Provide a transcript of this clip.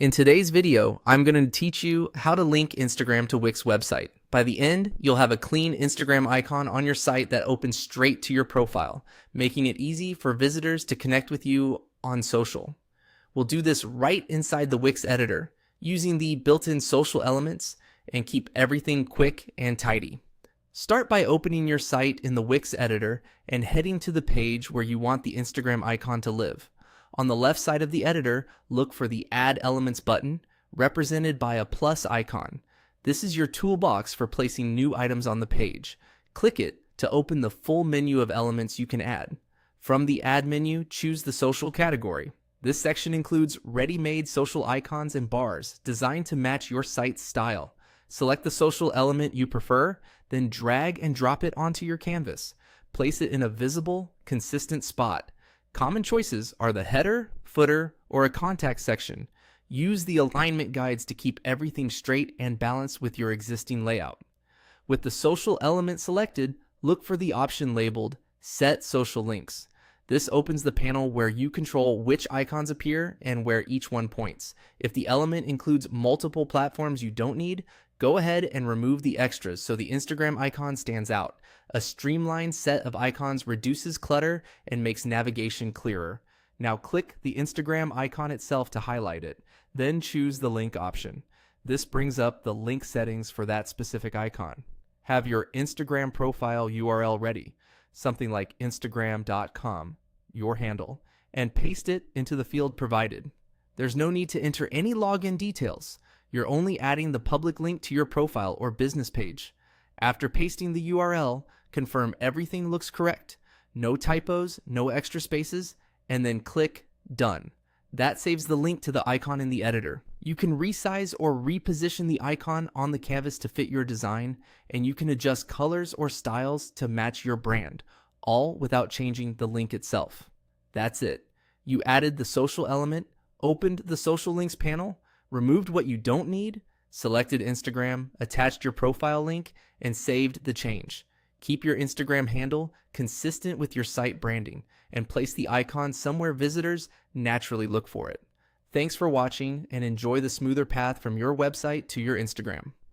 In today's video, I'm going to teach you how to link Instagram to Wix website. By the end, you'll have a clean Instagram icon on your site that opens straight to your profile, making it easy for visitors to connect with you on social. We'll do this right inside the Wix editor, using the built-in social elements, and keep everything quick and tidy. Start by opening your site in the Wix editor and heading to the page where you want the Instagram icon to live. On the left side of the editor, look for the Add Elements button, represented by a plus icon. This is your toolbox for placing new items on the page. Click it to open the full menu of elements you can add. From the Add menu, choose the social category. This section includes ready-made social icons and bars designed to match your site's style. Select the social element you prefer, then drag and drop it onto your canvas. Place it in a visible, consistent spot. Common choices are the header, footer, or a contact section. Use the alignment guides to keep everything straight and balanced with your existing layout. With the social element selected, look for the option labeled Set Social Links. This opens the panel where you control which icons appear and where each one points. If the element includes multiple platforms you don't need, go ahead and remove the extras so the Instagram icon stands out. A streamlined set of icons reduces clutter and makes navigation clearer. Now click the Instagram icon itself to highlight it, then choose the link option. This brings up the link settings for that specific icon. Have your Instagram profile URL ready, something like instagram.com, your handle, and paste it into the field provided. There's no need to enter any login details. You're only adding the public link to your profile or business page. After pasting the URL, confirm everything looks correct, no typos, no extra spaces, and then click Done. That saves the link to the icon in the editor. You can resize or reposition the icon on the canvas to fit your design, and you can adjust colors or styles to match your brand, all without changing the link itself. That's it. You added the social element, opened the social links panel, removed what you don't need, selected Instagram, attached your profile link, and saved the change. Keep your Instagram handle consistent with your site branding and place the icon somewhere visitors naturally look for it. Thanks for watching and enjoy the smoother path from your website to your Instagram.